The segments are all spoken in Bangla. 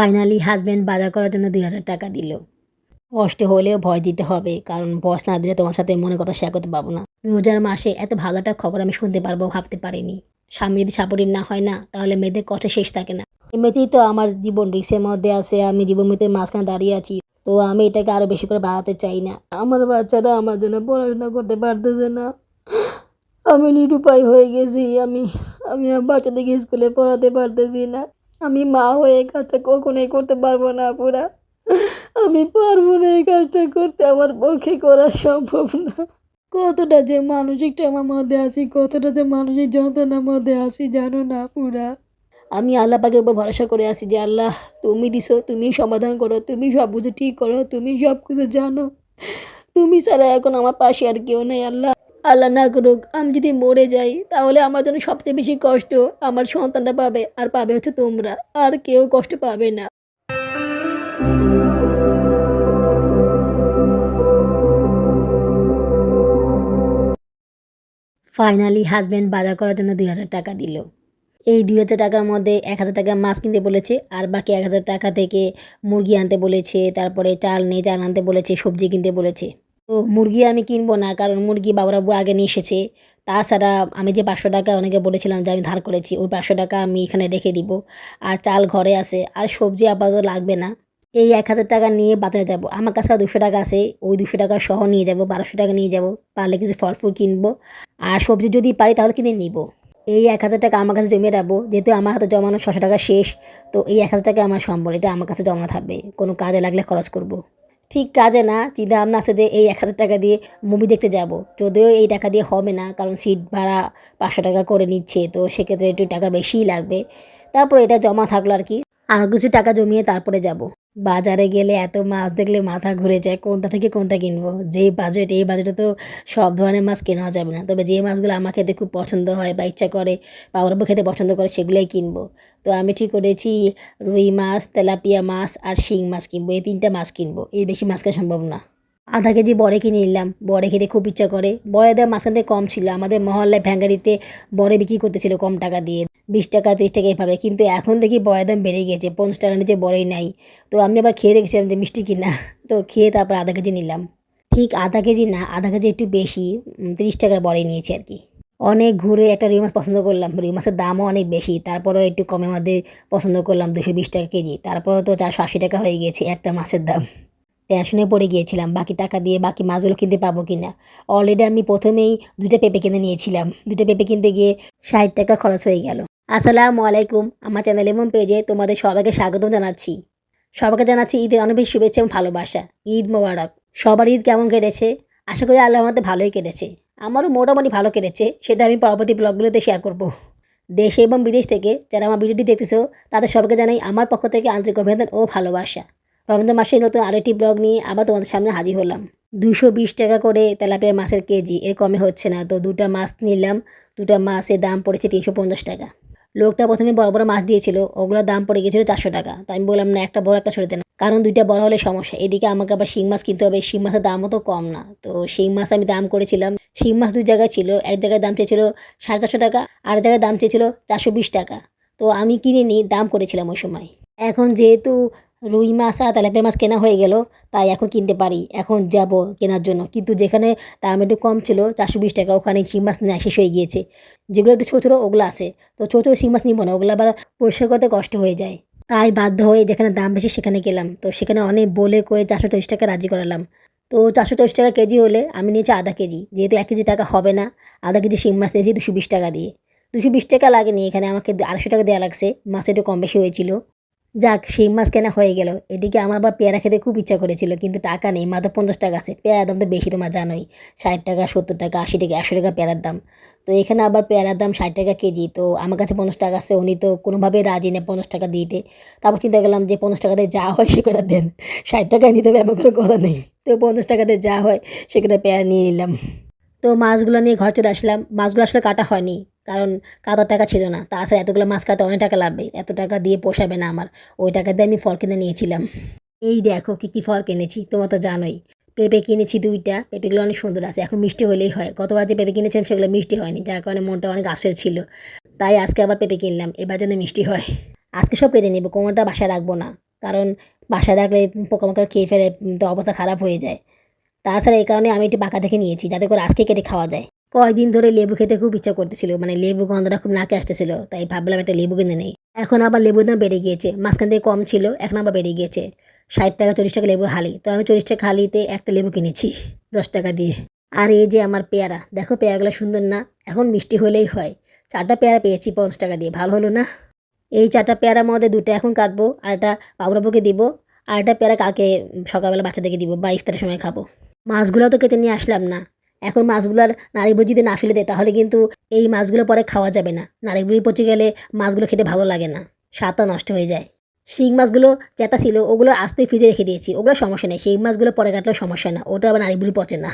ফাইনালি হাজব্যান্ড বাজার করার জন্য ২,০০০ টাকা দিল। কষ্ট হলেও ভয় দিতে হবে, কারণ বস না দিলে তোমার সাথে মনের কথা শেয়ার করতে পারবো না। রোজার মাসে এত ভালো একটা খবর আমি শুনতে পারবো ভাবতে পারিনি। স্বামী যদি সাপোর্টিভ না হয় না, তাহলে মেয়েদের কষ্ট শেষ থাকে না। এমনিতেই তো আমার জীবন রিস্কের মধ্যে আছে, আমি জীবন মৃত্যুর মাঝখানে দাঁড়িয়ে আছি। তো আমি এটাকে আরো বেশি করে বাড়াতে চাই না। আমার বাচ্চারা আমার জন্য পড়াশোনা করতে পারতেছে না। আমি নিরুপায় হয়ে গেছি। আমি আমি আমার বাচ্চাদেরকে স্কুলে পড়াতে পারতেছি না। আমি মা হয়ে এই কাজটা কখনোই করতে পারবো না আপুরা। আমি পারবো না এই কাজটা করতে, আমার পক্ষে করা সম্ভব না। কতটা যে মানসিক ট্রমার মধ্যে আছি, কতটা যে মানসিক যন্ত্রণার মধ্যে আছি জানো না আপুরা। আমি আল্লাহ পাকের উপর ভরসা করে আছি যে আল্লাহ তুমি দিছো, তুমি সমাধান করো, তুমি সব কিছু ঠিক করো, তুমি সব কিছু জানো। তুমি ছাড়া এখন আমার পাশে আর কেউ নেই আল্লাহ। আল্লাহ না করুক আমি যদি মরে যাই, তাহলে আমার জন্য সবচেয়ে বেশি কষ্ট আমার সন্তানটা পাবে, আর পাবে হচ্ছে তোমরা। আর কেউ কষ্ট পাবে না। ফাইনালি হাজব্যান্ড বাজার করার জন্য ২,০০০ টাকা দিল। এই ২,০০০ টাকার মধ্যে ১,০০০ টাকা মাছ কিনতে বলেছে, আর বাকি ১,০০০ টাকা থেকে মুরগি আনতে বলেছে, তারপরে চাল নেই চাল আনতে বলেছে, সবজি কিনতে বলেছে। তো মুরগি আমি কিনবো না, কারণ মুরগি বাবার আব্বু আগে নিয়ে এসেছে। তাছাড়া আমি যে ৫০০ টাকা অনেকে বলেছিলাম যে আমি ধার করেছি, ওই ৫০০ টাকা আমি এখানে রেখে দিব। আর চাল ঘরে আছে, আর সবজি আপাতত লাগবে না। এই ১,০০০ টাকা নিয়ে বাজারে যাব। আমার কাছে আর ২০০ টাকা আছে, ওই ২০০ টাকা সহ নিয়ে যাব, ১,২০০ টাকা নিয়ে যাব। পারলে কিছু ফল ফুল কিনবো, আর সবজি যদি পারি তাহলে কিনে নিব। এই ১,০০০ টাকা আমার কাছে জমিয়ে রাখবো, যেহেতু আমার হাতে জমানো ৬০০ টাকা শেষ। তো এই ১,০০০ টাকা আমার সম্বল, এটা আমার কাছে জমা থাকবে, কোনো কাজে লাগলে খরচ করব। ঠিক কাজে না, চিন্তা ভাবনা আছে যে এই ১,০০০ টাকা দিয়ে মুভি দেখতে যাব। যদিও এই টাকা দিয়ে হবে না, কারণ সিট ভাড়া ৫০০ টাকা করে নিচ্ছে, তো সেক্ষেত্রে একটু টাকা বেশিই লাগবে। তারপর এটা জমা থাকলো আর কি। আরও কিছু টাকা জমিয়ে তারপরে যাব। বাজারে গেলে এত মাছ দেখলে মাথা ঘুরে যায়, কোনটা থেকে কোনটা কিনবো। যেই বাজেট, এই বাজেটে তো সব ধরনের মাছ কেনা যাবে না, তবে যে মাছগুলো আমার খেতে খুব পছন্দ হয় বা ইচ্ছা করে বা ওর খেতে পছন্দ করে সেগুলোই কিনবো। তো আমি ঠিক করেছি রুই মাছ, তেলাপিয়া মাছ আর শিং মাছ কিনবো, এই ৩টা মাছ কিনবো, এর বেশি মাছ কেনা সম্ভব না। আধা কেজি বড়ে কিনে নিলাম, বড়ে খেতে খুব ইচ্ছা করে। বড়ের দাম মাঝখান থেকে কম ছিল, আমাদের মহল্লায় ভ্যাঙ্গারিতে বড়ে বিক্রি করতেছিল কম টাকা দিয়ে, ২০ টাকা ৩০ টাকা এভাবে। কিন্তু এখন দেখি বড়ের দাম বেড়ে গিয়েছে, ৫০ টাকার নিচে বড়েই নাই। তো আমি আবার খেয়ে দেখছিলাম যে মিষ্টি কিনা, তো খেয়ে তারপর আধা কেজি নিলাম। ঠিক আধা কেজি না, আধা কেজি একটু বেশি, ৩০ টাকার বড়ে নিয়েছি আর কি। অনেক ঘুরে একটা রুই মাছ পছন্দ করলাম, রুই মাছের দামও অনেক বেশি, তারপরেও একটু কমের মধ্যে পছন্দ করলাম, ২২০ টাকা কেজি। তারপরেও তো ৪৮০ টাকা হয়ে গিয়েছে একটা মাছের দাম। টেনশনে পড়ে গিয়েছিলাম বাকি টাকা দিয়ে বাকি মাছগুলো কিনতে পারবো কিনা। অলরেডি আমি প্রথমেই ২টা পেঁপে কিনে নিয়েছিলাম, ২টা পেঁপে কিনতে গিয়ে ৬০ টাকা খরচ হয়ে গেল। আসসালামু আলাইকুম, আমার চ্যানেল এবং পেজে তোমাদের সবাইকে স্বাগতম জানাচ্ছি। সবাইকে জানাচ্ছি ঈদের অনেক বেশি শুভেচ্ছা এবং ভালোবাসা। ঈদ মোবারক। সবার ঈদ কেমন কেটেছে? আশা করি আল্লাহর রহমতে ভালোই কেটেছে। আমারও মোটামুটি ভালো কেটেছে, সেটা আমি পরবর্তী ব্লগগুলোতে শেয়ার করব। দেশে এবং বিদেশ থেকে যারা আমার ভিডিওটি দেখতেছো, তাদের সবাইকে জানাই আমার পক্ষ থেকে আন্তরিক অভিনন্দন ও ভালোবাসা। রমজান মাসে নতুন আরেকটি ব্লগ নিয়ে আবার তোমাদের সামনে হাজির হলাম। ২২০ টাকা করে তেলাপিয়া মাছের কেজি, এর কমে হচ্ছে না। তো ২টা মাছ নিলাম, ২টা মাছের দাম পড়েছে ৩৫০ টাকা। লোকটা প্রথমে বড় বড় মাছ দিয়েছিল, ওগুলোর দাম পড়ে গিয়েছিল ৪০০ টাকা। তো আমি বললাম না, একটা বড় একটা ছোটো দেন, কারণ ২টা বড় হলে সমস্যা। এদিকে আমাকে আবার শিং মাছ কিনতে হবে, শিং মাছের দামও তো কম না। তো শিং মাছ আমি দাম করেছিলাম, শিং মাছ ২ জায়গায় ছিল, এক জায়গায় দাম চেয়েছিল ৪৫০ টাকা, আর জায়গায় দাম চেয়েছিল ৪২০ টাকা। তো আমি কিনে নিই, দাম করেছিলাম ওই সময়। এখন যেহেতু রুই মাছ আর তেলাপিয়া মাছ কেনা হয়ে গেল, তাই এখন কিনতে পারি, এখন যাব কেনার জন্য। কিন্তু যেখানে দাম একটু কম ছিল ৪২০ টাকা, ওখানে শিং মাছ নেওয়া শেষ হয়ে গিয়েছে। যেগুলো একটু ছোটো ছোটো ওগুলো আছে, তো ছোটো ছোটো শিং মাছ নিব না, ওগুলো আবার পরিষ্কার করতে কষ্ট হয়ে যায়। তাই বাধ্য হয়ে যেখানে দাম বেশি সেখানে গেলাম। তো সেখানে অনেক বলে কয়ে ৪৪০ টাকা রাজি করালাম। তো ৪৪০ টাকা কেজি হলে আমি নিয়েছি আধা কেজি, যেহেতু ১ কেজি টাকা হবে না। আধা কেজি শিং মাছ নিয়েছি ২২০ টাকা দিয়ে। ২২০ টাকা লাগেনি, এখানে আমাকে ২৫০ টাকা দেওয়া লাগছে, মাছ একটু কম বেশি হয়েছিল। যাক, শিং মাছ কেনা হয়ে গেল। এদিকে আমার আবার পেয়ারা খেতে খুব ইচ্ছা করেছিল, কিন্তু টাকা নেই, মাত্র ৫০ টাকা আছে। পেয়ারার দাম তো বেশি, তোমার জানোই, ৬০ টাকা ৭০ টাকা ৮০ টাকা ১০০ টাকা পেয়ারার দাম। তো এখানে আবার পেয়ারার দাম ৬০ টাকা কেজি, তো আমার কাছে ৫০ টাকা আছে, উনি তো কোনোভাবেই রাজি নেই ৫০ টাকা দিতে। তারপর চিন্তা করলাম যে ৫০ টাকাতে যা হয় সেটা দেন, ৬০ টাকায় নিতে হবে এমন কোনো কথা নেই। তো ৫০ টাকাতে যা হয় সেখানে পেয়ারা নিয়ে নিলাম। তো মাছগুলো নিয়ে ঘর চলে আসলাম। মাছগুলো আসলে কাটা হয়নি, কারণ কাটার টাকা ছিল না। তাছাড়া এতগুলো মাছ কাটতে অনেক টাকা লাগবে, এত টাকা দিয়ে পোষাবে না আমার। ওই টাকা দিয়ে আমি ফল কিনে নিয়েছিলাম। এই দেখো কী কী ফল কিনেছি, তোমার তো জানোই। পেঁপে কিনেছি ২টা, পেঁপেগুলো অনেক সুন্দর আছে, এখন মিষ্টি হলেই হয়। গতবার যে পেঁপে কিনেছিলাম সেগুলো মিষ্টি হয়নি, যার কারণে মনটা অনেক আফসোস ছিল। তাই আজকে আবার পেঁপে কিনলাম, এবার যেন মিষ্টি হয়। আজকে সব কেটে নেবো, কোনোটা বাসায় রাখবো না, কারণ বাসায় রাখলে পোকামাকড় খেয়ে ফেলে, তো অবস্থা খারাপ হয়ে যায়। তাছাড়া এই কারণে আমি একটু বাঁকা দেখে নিয়েছি যাতে করে আজকে কেটে খাওয়া যায়। কয়েকদিন ধরে লেবু খেতে খুব ইচ্ছা করতেছিল, মানে লেবু গন্ধটা খুব নাকে আসতেছিল, তাই ভাবলাম একটা লেবু কিনে নেই। এখন আবার লেবুর দাম বেড়ে গিয়েছে, মাঝখান থেকে কম ছিল, এখন আবার বেড়ে গিয়েছে। 60 টাকা 40 টাকা লেবু হালি, তো আমি 40 টাকা হালিতে একটা লেবু কিনেছি 10 টাকা দিয়ে। আর এই যে আমার পেয়ারা, দেখো পেয়ারাগুলো সুন্দর না? এখন মিষ্টি হলেই হয়। 4টা পেয়ারা পেয়েছি 50 টাকা দিয়ে, ভালো হলো না? এই 4টা পেয়ারার মধ্যে 2টা এখন কাটবো, আর একটা বাবুরাবুকে দিব, আর একটা পেয়ারা কালকে সকালবেলা বাচ্চাদেরকে দিব বা ইফতারের সময় খাবো। মাছগুলো তো কেটে নিয়ে আসলাম না। এখন মাছগুলার নাড়িভুড়ি যদি না ফেলে দেয় তাহলে কিন্তু এই মাছগুলো পরে খাওয়া যাবে না। নাড়িভুড়ি পচে গেলে মাছগুলো খেতে ভালো লাগে না, স্বাদটা নষ্ট হয়ে যায়। শিং মাছগুলো যেটা ছিল ওগুলো আস্তই ফ্রিজে রেখে দিয়েছি, ওগুলো সমস্যা নেই। শিং মাছগুলো পরে কাটলেও সমস্যা না, ওটা আবার নাড়িভুড়ি পচে না।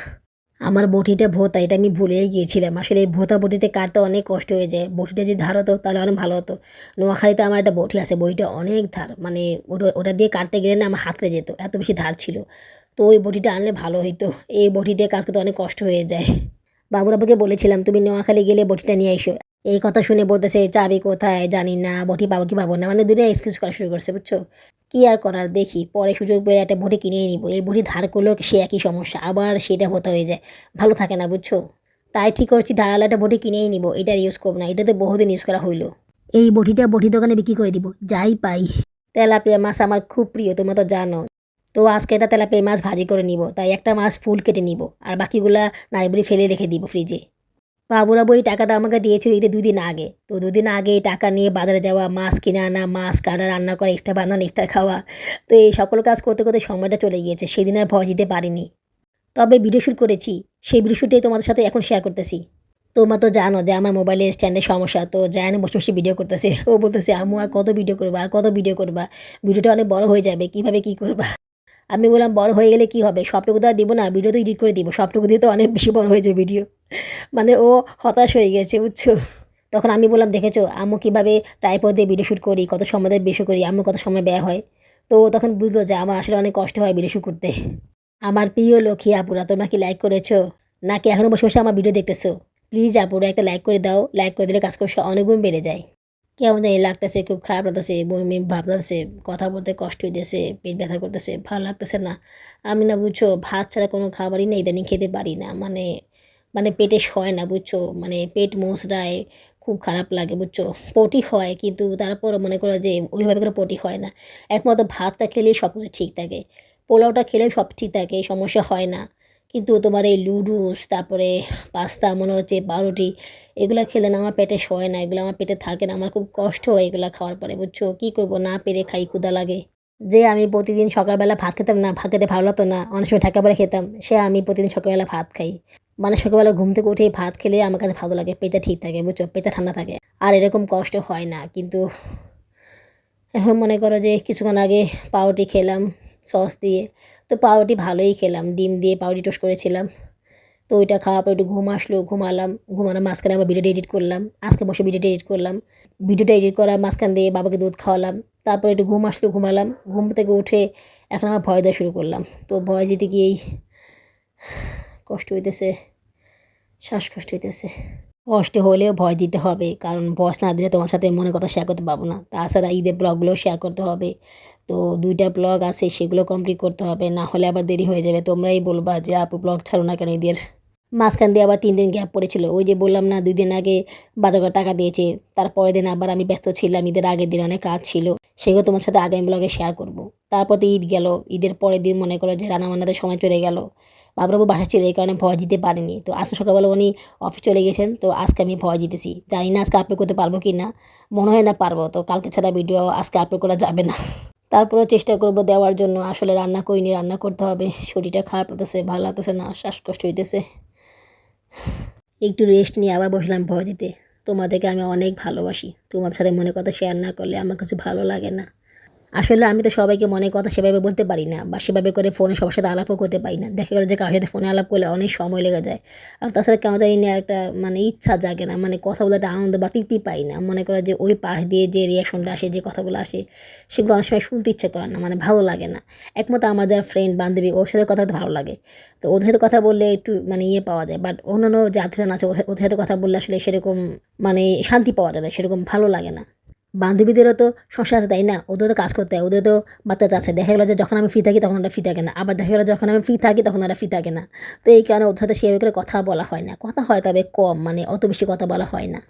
আমার বটিটা ভোঁতা, এটা আমি ভুলেই গিয়েছিলাম। আসলে এই ভোঁতা বটিতে কাটতে অনেক কষ্ট হয়ে যায়। বটিটা যদি ধার হতো তাহলে অনেক ভালো হতো। নোয়াখালীতে আমার একটা বটি আছে, বটিটা অনেক ধার, মানে ওটা দিয়ে কাটতে গেলে না আমার হাত কেটে যেত, এত বেশি ধার ছিল। তো ওই বটিটা আনলে ভালো হইতো, এই বটি দিয়ে কাজ করতে অনেক কষ্ট হয়ে যায়। বাবুরাবুকে বলেছিলাম তুমি নোয়াখালী গেলে বটিটা নিয়ে এসো। এই কথা শুনে বলতেছে চাবি কোথায় জানি না, বটি পাবো কি পাবো না, মানে দুটো এক্সকিউজ করা শুরু করছে, বুঝছো? কি আর করার, দেখি পরে সুযোগ পেলে একটা বটি কিনেই নিব। এই বটি ধার করলেও সে একই সমস্যা, আবার সেটা হতে হয়ে যায়, ভালো থাকে না, বুঝছো? তাই ঠিক করছি ধারালো একটা বটি কিনেই নিব, এটার ইউজ করবো না, এটা তো বহুদিন ইউজ করা হইলো। এই বটিটা বটি দোকানে বিক্রি করে দিব, যাই পাই। তেলাপিয়া মাছ আমার খুব প্রিয়, তোমরা তো জানো। তো আজকে এটা তেলাপিয়া মাছ ভাজি করে নিব, তাই একটা মাছ ফুল কেটে নিব, আর বাকিগুলা নাড়িবুড়ি ফেলে রেখে দিব ফ্রিজে। বাবুরাবু এই টাকাটা আমাকে দিয়েছিল ঈদের 2 দিন আগে, তো 2 দিন আগে এই টাকা নিয়ে বাজারে যাওয়া, মাছ কিনে আনা, মাছ কাটা, রান্না করা, ইফতার বানানো, ইফতার খাওয়া, তো এই সকল কাজ করতে করতে সময়টা চলে গিয়েছে, সেদিন আর ভয় দিতে পারিনি। তবে ভিডিও শ্যুট করেছি, সেই ভিডিও শ্যুটে তোমাদের সাথে এখন শেয়ার করতেছি। তোমরা তো জানো যে আমার মোবাইলের স্ট্যান্ডের সমস্যা, তো জায়ান বসে বসে ভিডিও করতেছে, ও বলতেছে আম্মু আর কত ভিডিও করবা, আর কত ভিডিও করবা, ভিডিওটা অনেক বড় হয়ে যাবে, কিভাবে কি করবা? আমি বললাম বড় হয়ে গেলে কি হবে, সবটুকু তো আর দিব না, ভিডিও তো এডিট করে দিব, সবটুকু দিয়ে তো অনেক বেশি বড় হয়ে যাবে ভিডিও। মানে ও হতাশ হয়ে গেছে, বুঝছো? তখন আমি বললাম দেখেছো আম্মু কীভাবে ট্রাইপড দিয়ে ভিডিও শ্যুট করি, কত সময় দিয়ে বেশি করি, আম্মু কত সময় ব্যয় হয়। তো ও তখন বুঝলো যে আমার আসলে অনেক কষ্ট হয় ভিডিও শ্যুট করতে। আমার প্রিয় লক্ষ্মী আপুরা, তোমরা কি লাইক করেছো নাকি এখনও বসে বসে আমার ভিডিও দেখতেছো? প্লিজ আপুরা একটা লাইক করে দাও, লাইক করে দিলে কাজ করতে অনেক গুণ বেড়ে যায়। কেমন জানি লাগতেছে, খুব খারাপ লাগতেছে, বমি ভাবতেছে, কথা বলতে কষ্ট হইতেছে, পেট ব্যথা করতেছে, ভালো লাগতেছে না। আমি না বুঝছো ভাত ছাড়া কোনো খাবারই না ইদানিং খেতে পারি না, মানে মানে পেটে সয় না, বুঝছো? মানে পেট মোচড়ায়, খুব খারাপ লাগে, বুঝছো? পটি হয় কিন্তু তারপরও মনে করো যে ওইভাবে করে পটি হয় না। একমাত্র ভাতটা খেলেই সব কিছু ঠিক থাকে, পোলাওটা খেলেও সব ঠিক থাকে, সমস্যা হয় না। কিন্তু তোমার এই লুডুস, তারপরে পাস্তা, মনে হচ্ছে পাউরুটি, এগুলো খেলে না আমার পেটে সয় না, এগুলো আমার পেটে থাকে না, আমার খুব কষ্ট হয় এগুলো খাওয়ার পরে, বুঝছো? কী করবো, না পেরে খাই, ক্ষুধা লাগে। যে আমি প্রতিদিন সকালবেলা ভাত খেতাম না, ভাত খেতে ভালো লাগতো না, অনেক সময় ঢাকা পরে খেতাম, সে আমি প্রতিদিন সকালবেলা ভাত খাই। মানে সকালবেলা ঘুম থেকে উঠেই ভাত খেলে আমার কাছে ভালো লাগে, পেটটা ঠিক থাকে, বুঝছো? পেটটা ঠান্ডা থাকে, আর এরকম কষ্ট হয় না। কিন্তু এখন মনে করো যে কিছুক্ষণ আগে পাউরুটি খেলাম সস দিয়ে, তো পাউরুটি ভালোই খেলাম, ডিম দিয়ে পাউরুটি টোস্ট করেছিলাম। তো ওইটা খাওয়ার পর একটু ঘুম আসলো, ঘুমালাম। ঘুমানোর মাঝখানে আবার ভিডিওটা এডিট করলাম, আজকে বসে ভিডিওটা এডিট করলাম। ভিডিওটা এডিট করার মাঝখান দিয়ে বাবাকে দুধ খাওয়ালাম, তারপর একটু ঘুম আসলো, ঘুমালাম। ঘুম থেকে উঠে এখন আমার ভয় দেওয়া শুরু করলাম, তো ভয় দিতে গিয়েই কষ্ট হইতেছে, শ্বাসকষ্ট হইতেছে। কষ্ট হলেও ভয় দিতে হবে, কারণ ভয়েস না দিলে তোমার সাথে মনের কথা শেয়ার করতে পারবো না। তাছাড়া ঈদের ব্লগগুলো শেয়ার করতে হবে, তো 2টা ব্লগ আছে সেগুলো কমপ্লিট করতে হবে, না হলে আবার দেরি হয়ে যাবে। তোমরাই বলবা যে আপু ব্লগ ছাড়ো না কেন ঈদের? মাঝখান দিয়ে আবার 3 দিন গ্যাপ পড়েছিল, ওই যে বললাম না 2 দিন আগে বাজার করে টাকা দিয়েছে, তারপরের দিন আবার আমি ব্যস্ত ছিলাম, ঈদের আগের দিন অনেক কাজ ছিল, সেগুলো তোমার সাথে আগামী ব্লগে শেয়ার করব। তারপর তো ঈদ গেল, ঈদের পরের দিন মনে করো যে রান্নাবান্নাতে সময় চলে গেল। বাবুরাবু বাসা ছিল, এই কারণে ভয় দিতে পারিনি। তো আজকে সকালবেলা উনি অফিস চলে গেছেন, তো আজকে আমি ভয় দিতেছি, জানি না আজকে আপলোড করতে পারবো কি না, মনে হয় না পারবো, তো কালকে ছাড়া ভিডিও আজকে আপলোড করা যাবে না। তারপরেও চেষ্টা করব দেওয়ার জন্য। আসলে রান্না করিনি, রান্না করতে হবে, শরীরটা খারাপ হতেছে, ভালো লাগতেছে না, শ্বাসকষ্ট হইতেছে। একটু রেস্ট নিয়ে আবার বসলাম ভয় দিতে। তোমাদেরকে আমি অনেক ভালোবাসি, তোমার সাথে মনে কথা শেয়ার না করলে আমার কিছু ভালো লাগে না। আসলে আমি তো সবাইকে মনের কথা সেভাবে বলতে পারি না, বা সেভাবে করে ফোনে সবার সাথে আলাপও করতে পারি না। দেখা গেলো যে কারোর সাথে ফোনে আলাপ করলে অনেক সময় লেগে যায়, আর তাছাড়া কেমন জানি না একটা মানে ইচ্ছা জাগে না, মানে কথা বলে একটা আনন্দ বা তৃপ্তি পাই না। মনে করো যে ওই পাশ দিয়ে যে রিয়াকশনটা আসে, যে কথাগুলো আসে, সেগুলো অনেক সময় শুনতে ইচ্ছে করে না, মানে ভালো লাগে না। একমাত্র আমার যারা ফ্রেন্ড বান্ধবী ওর সাথে কথা বলতে ভালো লাগে, তো ওদের সাথে কথা বললে একটু মানে ইয়ে পাওয়া যায়। বাট অন্যান্য যে আত্মীয়স্বজন আছে ওদের সাথে কথা বললে আসলে সেরকম মানে শান্তি পাওয়া যায় না, সেরকম ভালো লাগে না। বান্ধবীদেরও তো সংসার আছে, তাই না? ওদেরও তো কাজ করতে হয়, ওদের তো বাচ্চা আছে। দেখা গেলো যে যখন আমি ফ্রি থাকি তখন ওরা ফ্রি থাকে না, আবার দেখা গেলো যখন আমি ফ্রি থাকি তখন ওরা ফ্রি থাকে না। তো এই কারণে ওদের সাথে সেভাবে করে কথা বলা হয় না, কথা হয় তবে কম, মানে অত বেশি কথা বলা হয় না।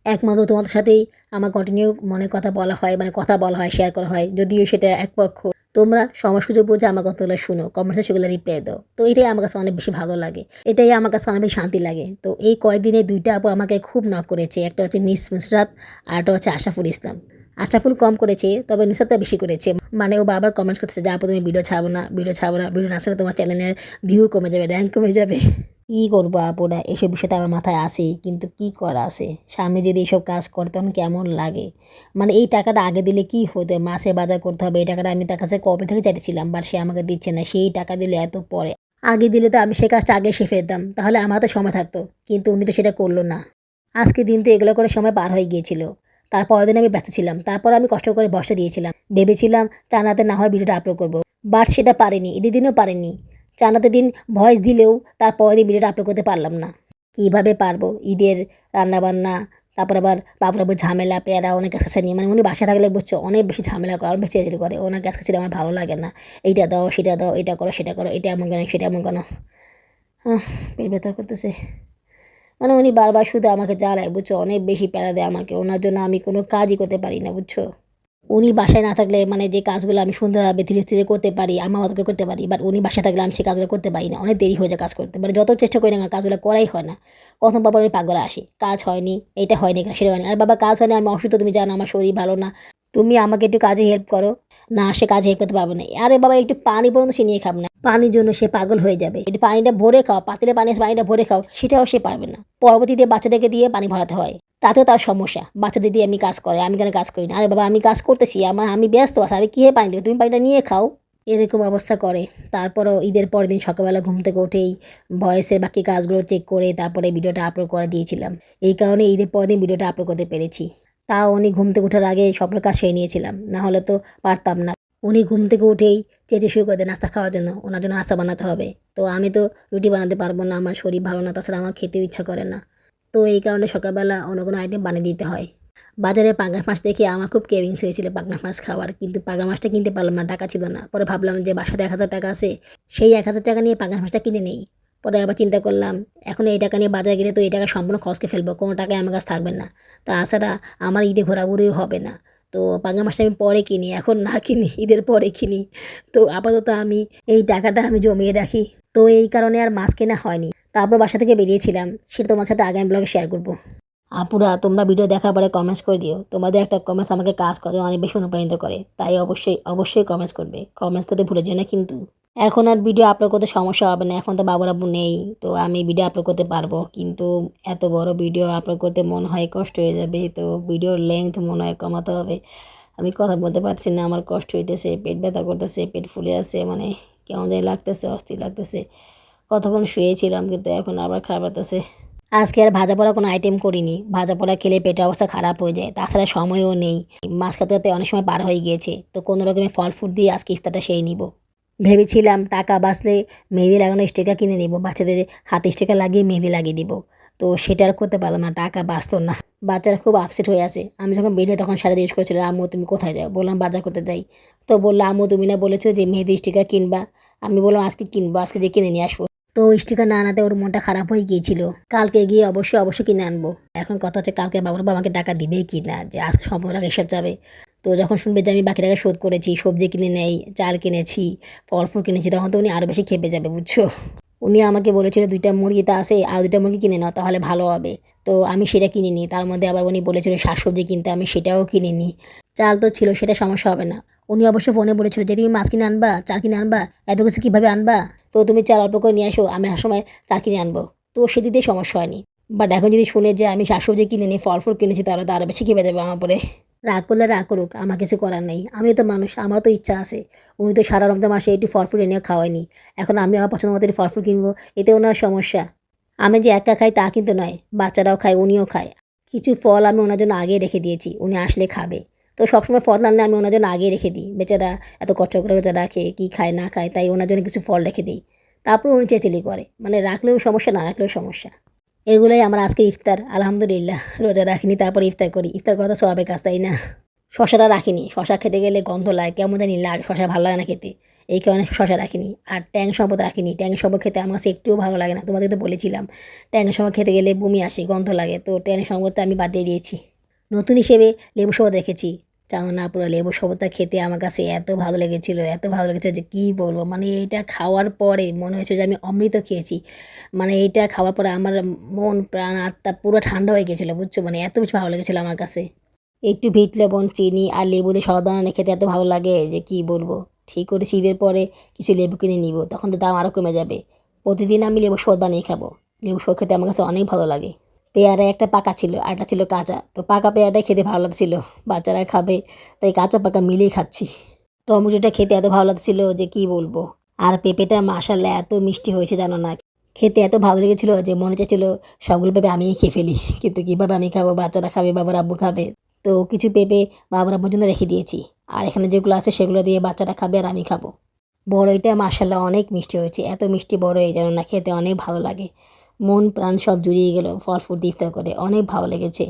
একমাত্র তোমাদের সাথেই আমার কন্টিনিউ মনের কথা বলা হয়, মানে কথা বলা হয়, শেয়ার করা হয়, যদিও সেটা এক পক্ষ। তোমরা সময় সুযোগ বুঝে আমার কথাগুলো শুনো, কমেন্টসে সেগুলো রিপ্লাই দাও, তো এটাই আমার কাছে অনেক বেশি ভালো লাগে, এটাই আমার কাছে অনেক বেশি শান্তি লাগে। তো এই কয়েকদিনে দুইটা আপু আমাকে খুব নক করেছে, একটা হচ্ছে মিস নুসরাত আর একটা হচ্ছে আশরাফুল ইসলাম। আশরাফুল কম করেছে, তবে নুসরাতটা বেশি করেছে। মানে ও বারবার কমেন্টস করতেছে যে আপু তুমি ভিডিও ছাড়বো না, ভিডিও ছাড়বো না, ভিডিও না ছাড়লে তোমার চ্যানেলের ভিউ কমে যাবে, র্যাঙ্ক কমে যাবে। কী করবো আপুরা, এসব বিষয় তো আমার মাথায় আসেই, কিন্তু কি করা আছে, স্বামী যদি এসব কাজ করে তখন কেমন লাগে। মানে এই টাকাটা আগে দিলে কি হতো, মাসে বাজার করতে হবে, এই টাকাটা আমি তার কাছে কবে থেকে চাইতেছিলাম, বাট সে আমাকে দিচ্ছে না, সেই টাকা দিলে এত পরে। আগে দিলে তো আমি সে কাজটা আগে সে ফেলতাম, তাহলে আমার তো সময় থাকতো, কিন্তু উনি তো সেটা করলো না। আজকে দিন তো এগুলো করে সময় পার হয়ে গিয়েছিল, তারপরের দিন আমি ব্যস্ত ছিলাম, তারপর আমি কষ্ট করে বসে দিয়েছিলাম, ভেবেছিলাম চানাতে না হয় ভিডিওটা আপলোড করবো, বাট সেটা পারিনি, ঈদের দিনও পারিনি। চানাতে দিন ভয়েস দিলেও তারপরের দিন ভিডিওটা আপলোড করতে পারলাম না। কীভাবে পারবো, ঈদের রান্নাবান্না, তারপর আবার বাবুর আবার ঝামেলা পেয়ারা অনেক কাছে নিয়ে, মানে উনি বাসায় থাকলে বুঝছো অনেক বেশি ঝামেলা করে, অনেক বেশি চিড়াচিড়ি করে, ওনার কাছে ছিল আমার ভালো লাগে না। এইটা দাও সেটা দাও, এটা করো সেটা করো, এটা এমন কেন সেটা এমন কেন, পেট ব্যথা করতেছে। মানে উনি বারবার শুধু আমাকে জ্বালায় বুঝছো, অনেক বেশি প্যারা দেয় আমাকে, ওনার জন্য আমি কোনো কাজই করতে পারি না বুঝছো। উনি বাসায় না থাকলে মানে যে কাজগুলো আমি সুন্দরভাবে ধীরে ধীরে করতে পারি, আমার মতো করে করতে পারি, বাট উনি বাসায় থাকলে আমি সেই কাজগুলো করতে পারি না, অনেক দেরি হয়ে যায় কাজ করতে, মানে যত চেষ্টা করি না আমার কাজগুলো করাই হয় না। প্রথম বাবা উনি পাকঘরে আসে, কাজ হয়নি, এটা হয়নি সেটা হয়নি, আর বাবা কাজ হয়নি, আমি অসুস্থ, তুমি জানো আমার শরীর ভালো না, তুমি আমাকে একটু কাজে হেল্প করো। না, সে কাজে হেল্প করতে পারবে না, আরে বাবা একটু পানি পর্যন্ত সে নিয়ে খাবে না, পানির জন্য সে পাগল হয়ে যাবে, একটু পানিটা ভরে খাও, পাতিলে পানি আছে পানিটা ভরে খাও, সেটাও সে পারবে না, পরবর্তীতে বাচ্চাদেরকে দিয়ে পানি ভরাতে হয়, তাতেও তার সমস্যা, বাচ্চাদের দিয়ে আমি কাজ করে, আমি কেন কাজ করি না, আরে বাবা আমি কাজ করতেছি, আমি ব্যস্ত আছি, আমি কীভাবে পানি দেবো, তুমি পানিটা নিয়ে খাও, এরকম অবস্থা করে। তারপরও ঈদের পরের দিন সকালবেলা ঘুম থেকে উঠেই ভয়েসের বাকি কাজগুলো চেক করে তারপরে ভিডিওটা আপলোড করে দিয়েছিলাম, এই কারণে ঈদের পরের দিন ভিডিওটা আপলোড করতে পেরেছি। তাও উনি ঘুম থেকে ওঠার আগে সব কাজ সেরে নিয়েছিলাম, না হলে তো পারতাম না। উনি ঘুম থেকে উঠেই চেঁচে শুরু করে দেয় নাস্তা খাওয়ার জন্য, ওনার জন্য নাস্তা বানাতে হবে, তো আমি তো রুটি বানাতে পারবো না, আমার শরীর ভালো না, তাছাড়া আমার খেতেও ইচ্ছা করে না, তো এই কারণে সকালবেলা অন্য কোনো আইটেম বানিয়ে দিতে হয়। বাজারে পাঙ্গাস মাছ দেখে আমার খুব ক্রেভিংস হয়েছিল পাঙ্গাস মাছ খাওয়ার, কিন্তু পাঙ্গাস মাছটা কিনতে পারলাম না, টাকা ছিল না। পরে ভাবলাম যে বাসাতে ১,০০০ টাকা আছে, সেই ১,০০০ টাকা নিয়ে পাঙ্গাস মাছটা কিনে নেই। পরে আবার চিন্তা করলাম এখন এই টাকা নিয়ে বাজারে গেলে তো এই টাকা সম্পূর্ণ খরচকে ফেলবো, কোনো টাকাই আমার কাছে থাকবে না, তাছাড়া আমার ঈদে ঘোরাঘুরিও হবে না। তো পাঙ্গাস মাছটা আমি পরে কিনি, এখন না কিনি, ঈদের পরে কিনি। তো আপাতত আমি এই টাকাটা আমি জমিয়ে রাখি, তো এই কারণে আর মাছ কেনা হয়নি। তারপর বাসা থেকে বেরিয়েছিলাম, সেটা তোমার সাথে আগামী ব্লগে শেয়ার করবো। আপুরা তোমরা ভিডিও দেখার পরে কমেন্টস করে দিও, তোমাদের একটা কমেন্টস আমাকে কাজ করে অনেক বেশি অনুপ্রাণিত করে, তাই অবশ্যই অবশ্যই কমেন্টস করবে, কমেন্টস করতে ভুলে যেও না কিন্তু। এখন আর ভিডিও আপলোড করতে সমস্যা হবে না, এখন তো বাবুর আব্বু নেই, তো আমি ভিডিও আপলোড করতে পারবো, কিন্তু এত বড় ভিডিও আপলোড করতে মনে হয় কষ্ট হয়ে যাবে, তো ভিডিওর লেন্থ মনে হয় কমাতে হবে। আমি কথা বলতে পারছি না, আমার কষ্ট হইতেছে, পেট ব্যথা করতেছে, পেট ফুলে আছে, মানে কেমন জানি লাগতেছে, অস্থির লাগতেছে। কতক্ষণ শুয়েছিলাম কিন্তু এখন আবার খারাপ লাগতেছে। আজকে আর ভাজা পোড়া কোনো আইটেম করিনি, ভাজা পোড়া খেলে পেটের অবস্থা খারাপ হয়ে যায়, তাছাড়া সময়ও নেই, মাছ খেতে খেতে অনেক সময় পার হয়ে গিয়েছে, তো কোনো রকমের ফল ফ্রুট দিয়ে আজকে ইফতারটা সেই নিব। ভেবেছিলাম টাকা বাঁচলে মেহেদি লাগানো স্টিকার কিনে নিব, বাচ্চাদের হাতে স্টিকার লাগিয়ে মেহেদি লাগিয়ে দিব, তো সেটা আর করতে পারলাম না, টাকা বাঁচতো না। বাচ্চারা খুব আপসেট হয়ে আছে, আমি যখন বেরিয়ে তখন সারা জিজ্ঞেস করেছিল আম্মু তুমি কোথায় যাও, বললাম বাজার করতে যাই, তো বললো আম্মু তুমি না বলেছো যে মেহেদি স্টিকার কিনবা, আমি বললাম আজকে কিনবো, আজকে যে কিনে নিয়ে আসবো। তো স্টিকার না আনাতে ওর মনটা খারাপ হয়ে গিয়েছিল, কালকে গিয়ে অবশ্যই অবশ্যই কিনে আনবো। এখন কথা হচ্ছে কালকে বাবার বাবা আমাকে টাকা দিবে কি না, যে আজকে সম্পূর্ণ টাকা হিসাব যাবে। তো যখন শুনবে যে আমি বাকি টাকা শোধ করেছি, সবজি কিনে নেই, চাল কিনেছি, ফল ফুল কিনেছি, তখন তো উনি আরও বেশি খেপে যাবে বুঝছো। উনি আমাকে বলেছিল ২টা মুরগি তা আছে, আর ২টা মুরগি কিনে নাও তাহলে ভালো হবে, তো আমি সেটা কিনিনি। তার মধ্যে আবার উনি বলেছিল শাকসবজি কিনতে, আমি সেটাও কিনিনি। চাল তো ছিল, সেটা সমস্যা হবে না। উনি অবশ্য ফোনে বলেছিল যে তুমি মাছ কিনে আনবা, চাল কিনে আনবা, এত কিছু কীভাবে আনবা, তো তুমি চাল অল্প করে নিয়ে আসো, আমি আসার সময় চাল কিনে আনবো, তো সেদিক দিয়ে সমস্যা হয়নি। বাট এখন যদি শুনে যে আমি শাকসবজি কিনে নিই, ফল ফুল কিনেছি, তাহলে তো আরও বেশি খেপে যাবে আমার উপরে। রাগ করলে রাগ করুক, আমার কিছু করার নেই, আমি তো মানুষ, আমার তো ইচ্ছা আছে। উনি তো সারা রমজান মাসে একটু ফল ফুল এনেও খাওয়ায়নি, এখন আমি আমার পছন্দ মতো একটু ফল ফুল কিনবো, এতে ওনার সমস্যা। আমি যে একা খাই তা কিন্তু নয়, বাচ্চারাও খায়, উনিও খায়। কিছু ফল আমি ওনার জন্য আগেই রেখে দিয়েছি, উনি আসলে খাবে। তো সবসময় ফল আনলে আমি ওনার জন্য আগেই রেখে দিই, বেচারা এত কষ্ট করে রোজা রাখে, কী খায় না খায়, তাই ওনার জন্য কিছু ফল রেখে দিই। তারপর উনি চেঁচিলি করে, মানে রাখলেও সমস্যা, না রাখলেও সমস্যা। এগুলোই আমার আজকে ইফতার, আলহামদুলিল্লাহ। রোজা রাখিনি, তারপর ইফতার করি, ইফতার করা তো সওয়াবের কাজ, তাই না? শশাটা রাখিনি, শশা খেতে গেলে গন্ধ লাগে, কেমন জানি লাগে, শশা ভালো লাগে না খেতে, এই কারণে শশা রাখিনি। আর ট্যাং শরবত রাখিনি, ট্যাং শরবত খেতে আমার কাছে একটুও ভালো লাগে না, তোমাদের তো বলেছিলাম ট্যাং শরবত খেতে গেলে বমি আসে, গন্ধ লাগে, তো ট্যাং শরবতটা আমি বাদ দিয়ে দিয়েছি। নতুন হিসেবে লেবু শরবত রেখেছি। জানো না পুরো লেবু শরবতটা খেতে আমার কাছে এত ভালো লেগেছিলো, এত ভালো লেগেছে যে কী বলবো, মানে এটা খাওয়ার পরে মনে হয়েছে যে আমি অমৃত খেয়েছি। মানে এটা খাওয়ার পরে আমার মন প্রাণ আত্মা পুরো ঠান্ডা হয়ে গেছিলো, বুঝছো, মানে এত বেশি ভালো লেগেছিলো আমার কাছে। একটু বিট লবণ, চিনি আর লেবু দিয়ে শরবত বানানো খেতে এত ভালো লাগে যে কী বলবো। ঠিক করেছি ঈদের পরে কিছু লেবু কিনে নিব, তখন তো দাম আরও কমে যাবে। প্রতিদিন আমি লেবু শরবত বানিয়ে খাবো। লেবু শরবত খেতে আমার কাছে অনেক ভালো লাগে। পেয়ারা একটা পাকা ছিল আর একটা ছিল কাঁচা, তো পাকা পেয়ারাটাই খেতে ভালো লাগছিল, বাচ্চারা খাবে তাই কাঁচা পাকা মিলিয়ে খাচ্ছি। টমেটোটা খেতে এত ভালো লাগছিল যে কী বলবো। আর পেঁপেটা মাশাআল্লাহ এত মিষ্টি হয়েছে জানো না, খেতে এত ভালো লেগেছিলো যে মনে চাইছিল সবগুলো পেঁপে আমিই খেয়ে ফেলি, কিন্তু কীভাবে আমি খাবো, বাচ্চারা খাবে, বাবার আব্বু খাবে। তো কিছু পেঁপে বাবার আব্বুর জন্য রেখে দিয়েছি, আর এখানে যেগুলো আছে সেগুলো দিয়ে বাচ্চারা খাবে আর আমি খাবো। বড়ইটা মাশাআল্লাহ অনেক মিষ্টি হয়েছে, এত মিষ্টি বড়ই যেন না, খেতে অনেক ভালো লাগে। মন প্রাণ সব জুড়িয়ে গেল ফল ফ্রুট দিয়ে ইফতার করে, অনেক ভালো লেগেছে।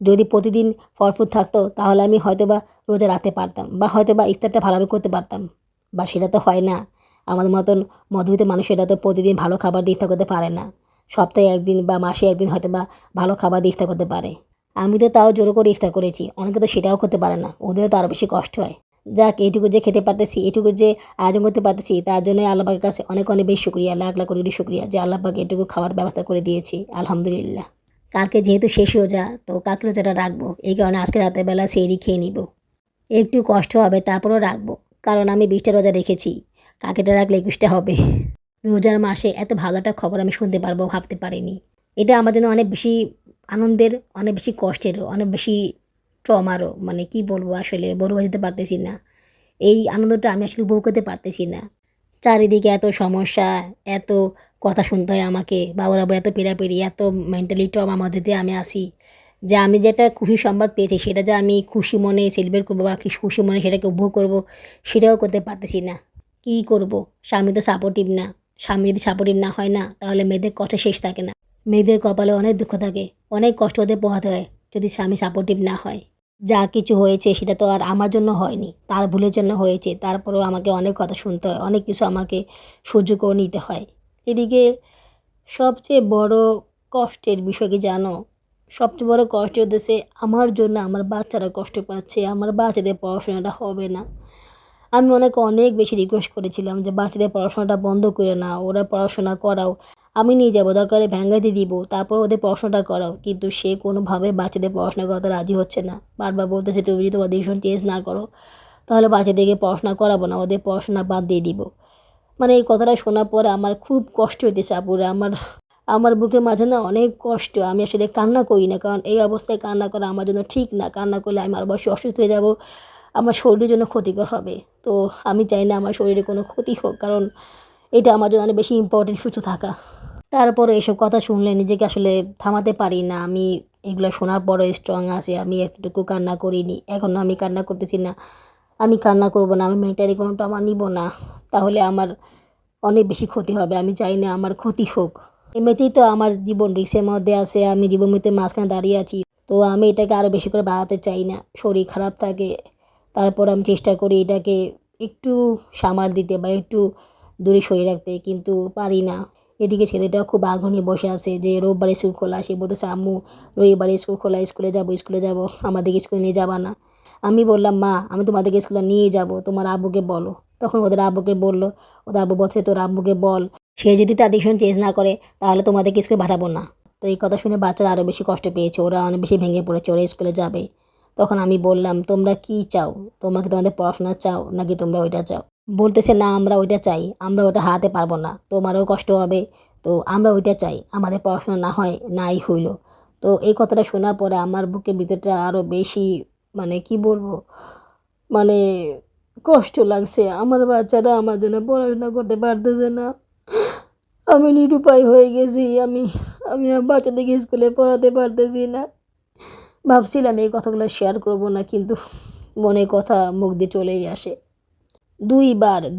যদি প্রতিদিন ফল ফ্রুট থাকতো তাহলে আমি হয়তোবা রোজা রাখতে পারতাম, বা হয়তোবা ইফতারটা ভালোভাবে করতে পারতাম, বা সেটা তো হয় না। আমাদের মতন মধ্যবিত্ত মানুষেরা তো প্রতিদিন ভালো খাবার দিয়ে ইফতার করতে পারে না। সপ্তাহে একদিন বা মাসে একদিন হয়তোবা ভালো খাবার দিয়ে ইফতার করতে পারে। আমি তো তাও জোর করে ইফতার করেছি, অনেকে তো সেটাও করতে পারে না, ওদেরও তো আরও বেশি কষ্ট হয়। যাক, এইটুকু যে খেতে পারতেছি, এটুকু যে আয়োজন করতে পারতেছি, তার জন্য আল্লাহ পাকের কাছে অনেক অনেক বেশি শুকরিয়া, লাখ লাখ কোটি শুকরিয়া যে আল্লাহ পাক এটুকু খাওয়ার ব্যবস্থা করে দিয়েছি, আলহামদুলিল্লাহ। কালকে যেহেতু শেষ রোজা, তো কালকে রোজাটা রাখবো, এই কারণে আজকে রাতের বেলা সেহরি খেয়ে নিব। একটু কষ্ট হবে তারপরেও রাখবো, কারণ আমি 20টা রোজা রেখেছি, কালকেটা রাখলে 21টা হবে। রোজার মাসে এত ভালো একটা খবর আমি শুনতে পারবো ভাবতে পারিনি। এটা আমার জন্য অনেক বেশি আনন্দের, অনেক বেশি কষ্টেরও, অনেক বেশি ট্রমারও, মানে কি বলবো আসলে বলে বোঝাতে পারতেছি না। এই আনন্দটা আমি আসলে উপভোগ করতে পারতেছি না। চারিদিকে এত সমস্যা, এত কথা শুনতে হয় আমাকে, বাবুর আবার এত পেরাপেরি, এত মেন্টালি ট্রমার মধ্যে দিয়ে আমি আসি, যে আমি যেটা খুশি সংবাদ পেয়েছি সেটা যে আমি খুশি মনে সেলিব্রেট করবো বা খুশি মনে সেটাকে উপভোগ করবো, সেটাও করতে পারতেছি না। কী করব, স্বামী তো সাপোর্টিভ না। স্বামী যদি সাপোর্টিভ না হয় না, তাহলে মেয়েদের কষ্ট শেষ থাকে না। মেয়েদের কপালে অনেক দুঃখ থাকে, অনেক কষ্ট ওদের পোহাতে হয় যদি স্বামী সাপোর্টিভ না হয়। যা কিছু হয়েছে সেটা তো আর আমার জন্য হয়নি, তার ভুলের জন্য হয়েছে, তারপরেও আমাকে অনেক কথা শুনতে হয়, অনেক কিছু আমাকে সহ্য করে নিতে হয়। এদিকে সবচেয়ে বড় কষ্টের বিষয় কি জানো? সবচেয়ে বড় কষ্ট হতেছে আমার জন্য আমার বাচ্চারা কষ্ট পাচ্ছে, আমার বাচ্চাদের পড়াশোনাটা হবে না। আমি ওনাকে অনেক বেশি রিকোয়েস্ট করেছিলাম যে বাচ্চাদের পড়াশোনাটা বন্ধ করে না, ওরা পড়াশোনা করাও, আমি নিয়ে যাবো, দরকার হলে ভ্যানগাড়িতে দিব, তারপর ওদের পড়াশোনাটা করাও, কিন্তু সে কোনোভাবে বাচ্চাদের পড়াশোনা করাতে রাজি হচ্ছে না। বারবার বলতেছে তুমি যদি তোমার ডিসিশন চেঞ্জ না করো তাহলে বাচ্চাদেরকে পড়াশোনা করাবো না, ওদের পড়াশোনা বাদ দিয়ে দিব। মানে এই কথাটা শোনার পরে আমার খুব কষ্ট হইতেছে আপুরে, আমার আমার বুকের মাঝে না অনেক কষ্ট। আমি আসলে কান্না করি না, কারণ এই অবস্থায় কান্না করা আমার জন্য ঠিক না। কান্না করলে আমি আরও বেশি অসুস্থ হয়ে যাব, আমার শরীরের জন্য ক্ষতিকর হবে। তো আমি চাই না আমার শরীরে কোনো ক্ষতি হোক, কারণ এটা আমার জন্য অনেক বেশি ইম্পর্টেন্ট সুস্থ থাকা। তারপরে এসব কথা শুনলে নিজেকে আসলে থামাতে পারি না। আমি এগুলো শোনার পরে স্ট্রং আছি, আমি এতটুকু কান্না করিনি, এখনও আমি কান্না করতেছি না। আমি কান্না করব না, আমি মেন্টালি কোনো ট্রমা নিব না, তাহলে আমার অনেক বেশি ক্ষতি হবে। আমি চাই না আমার ক্ষতি হোক। এমনিতেই তো আমার জীবন রিস্কের মধ্যে আছে, আমি জীবন মৃত্যুর মাঝখানে দাঁড়িয়ে আছি, তো আমি এটাকে আরও বেশি করে বাড়াতে চাই না। শরীর খারাপ থাকে, তারপর আমি চেষ্টা করি এটাকে একটু সামাল দিতে বা একটু দূরে সরিয়ে রাখতে, কিন্তু পারি না। এদিকে ছেলেটাও খুব আগ্রহ নিয়ে বসে আছে যে রোববারে স্কুল খোলা, সে বলতেছে আম্মু রবিবারে স্কুল খোলা, স্কুলে যাব, স্কুলে যাব, আমাদেরকে স্কুলে নিয়ে যাবা না? আমি বললাম মা আমি তোমাদেরকে স্কুলে নিয়ে যাব, তোমার আব্বুকে বলো। তখন ওদের আব্বুকে বললো, ওদের আব্বু বলছে তোর আব্বুকে বল, সে যদি তার ডিসিশন চেঞ্জ না করে তাহলে তোমাদেরকে স্কুলে পাঠাবো না। তো এই কথা শুনে বাচ্চারা আরও বেশি কষ্ট পেয়েছে, ওরা অনেক বেশি ভেঙে পড়েছে, ওরা স্কুলে যাবে। তখন আমি বললাম তোমরা কি চাও, তোমাকে তোমাদের পড়াশোনা চাও নাকি তোমরা ওইটা চাও? বলতেছে না আমরা ওইটা চাই, আমরা ওটা হারাতে পারবো না, তোমারও কষ্ট হবে, তো আমরা ওইটা চাই, আমাদের পড়াশোনা না হয় নাই হইল। তো এই কথাটা শোনার পরে আমার বুকের ভিতরটা আরও বেশি, মানে কি বলবো, মানে কষ্ট লাগছে। আমার বাচ্চারা আমার জন্য পড়াশোনা করতে পারতেছে না, আমি নিরুপায় হয়ে গেছি, আমি আমার বাচ্চাদেরকে স্কুলে পড়াতে পারতেছি না। ভাবছিলাম এই কথাগুলো শেয়ার করব না, কিন্তু মনে কথা মুখ দিয়ে চলেই আসে।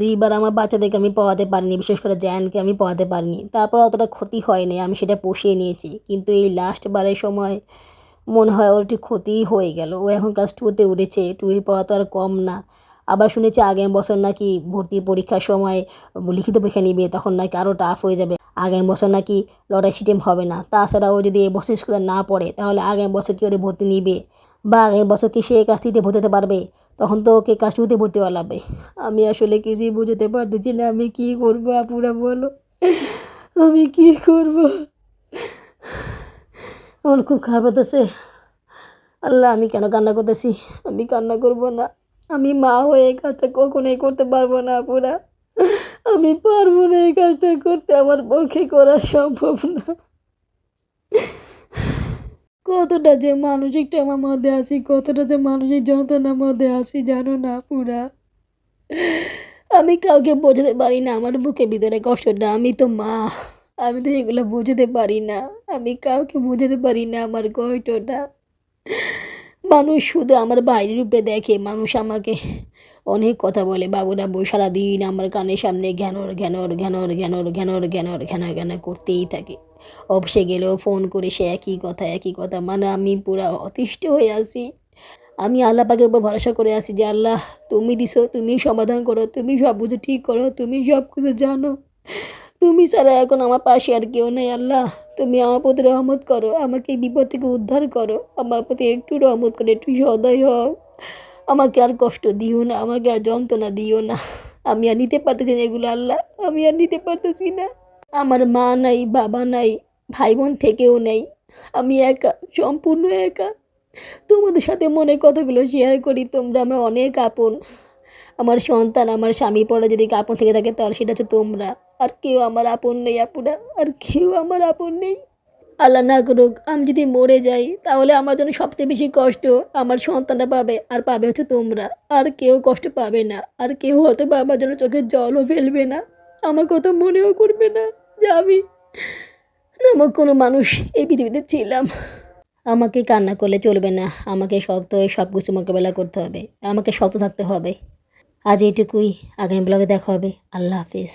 দুইবার আমার বাচ্চাদেরকে আমি পড়াতে পারিনি, বিশেষ করে জায়ানকে আমি পড়াতে পারিনি। তারপর অতটা ক্ষতি হয়নি, আমি সেটা পুষিয়ে নিয়েছি, কিন্তু এই লাস্ট বারের সময় মনে হয় ওর একটু ক্ষতিই হয়ে গেল। ও এখন ক্লাস 2-তে উঠেছে, 2-এ পড়া তো আর কম না। আবার শুনেছি আগামী বছর নাকি ভর্তি পরীক্ষার সময় লিখিত পরীক্ষা নিবে, তখন নাকি আরও টাফ হয়ে যাবে। আগামী বছর নাকি লটারি সিস্টেম হবে না। তাছাড়া ও যদি এবছর স্কুলে না পড়ে তাহলে আগামী বছর কী করে ভর্তি নিবে, বা আগামী বছর কি সে ক্লাস 3-তে ভর্তি হতে পারবে? তখন তো ওকে ক্লাস 2-তে ভর্তি হওয়া লাগবে। আমি আসলে কিছুই বুঝতে পারতেছি না আমি কী করবো, আপুরা বলো আমি কী করব? আমার খুব খারাপ লাগতেছে। আল্লাহ, আমি কেন কান্না করতেছি? আমি কান্না করব না। আমি মা হয়ে এই কাজটা কখনোই করতে পারবো না আপুরা। আমি পারবো না এই কাজটা করতে, আমার পক্ষে করা সম্ভব না। কতটা যে মানসিক আমার মধ্যে আছি, কতটা যে মানসিক যন্ত্রণার মধ্যে আছি জানো না আপুরা। আমি কাউকে বোঝাতে পারি না আমার বুকের ভিতরে কষ্টটা। আমি তো মা, আমি তো এগুলো বুঝতে পারি না। আমি কাউকে বোঝাতে পারি না আমার কষ্টটা। মানুষ শুধু আমার বাইরের রূপে দেখে, মানুষ আমাকে অনেক কথা বলে, বাবু সারাদিন আমার কানের সামনে ঘ্যানর ঘ্যানর ঘ্যানর ঘ্যানর ঘ্যানর ঘ্যানর ঘ্যানা ঘ্যানা করতেই থাকে। অফিসে গেলেও ফোন করে সে একই কথা, মানে আমি পুরা অতিষ্ঠ হয়ে আছি। আমি আল্লাহ পাকের উপর ভরসা করে আছি যে আল্লাহ, তুমি দিছো, তুমি সমাধান করো, তুমি সব কিছু ঠিক করো, তুমি সব কিছু জানো। তুমি ছাড়া এখন আমার পাশে আর কেউ নেই আল্লাহ। তুমি আমার প্রতি রহমত করো, আমাকে এই বিপদ থেকে উদ্ধার করো, আমার প্রতি একটু রহমত করে, একটু সদয় হও। আমাকে আর কষ্ট দিও না, আমাকে আর যন্ত্রণা দিও না। আমি আর নিতে পারতেছি না এগুলো আল্লাহ, আমি আর নিতে পারতেছি না। আমার মা নাই, বাবা নাই, ভাই বোন থেকেও নেই। আমি একা, সম্পূর্ণ একা। তোমাদের সাথে মনে কথাগুলো শেয়ার করি, তোমরা আমরা অনেক আপন। আমার সন্তান, আমার স্বামী পরে যদি আপন থেকে থাকে তাহলে সেটা হচ্ছে তোমরা। আর কেউ আমার আপন নেই আপুরা, আর কেউ আমার আপন নেই। আল্লাহ না করুক আমি যদি মরে যাই তাহলে আমার জন্য সবচেয়ে বেশি কষ্ট আমার সন্তানরা পাবে, আর পাবে হচ্ছে তোমরা। আর কেউ কষ্ট পাবে না, আর কেউ হয়তো বা আমার জন্য চোখের জলও ফেলবে না, আমার কথা মনেও করবে না যে আমি নামক কোনো মানুষ এই পৃথিবীতে ছিলাম। আমাকে কান্না করলে চলবে না, আমাকে শক্ত হয়ে সব কিছু মোকাবেলা করতে হবে, আমাকে শক্ত থাকতে হবে। আজ এইটুকুই, আগামী ব্লগে দেখা হবে। আল্লাহ হাফিজ।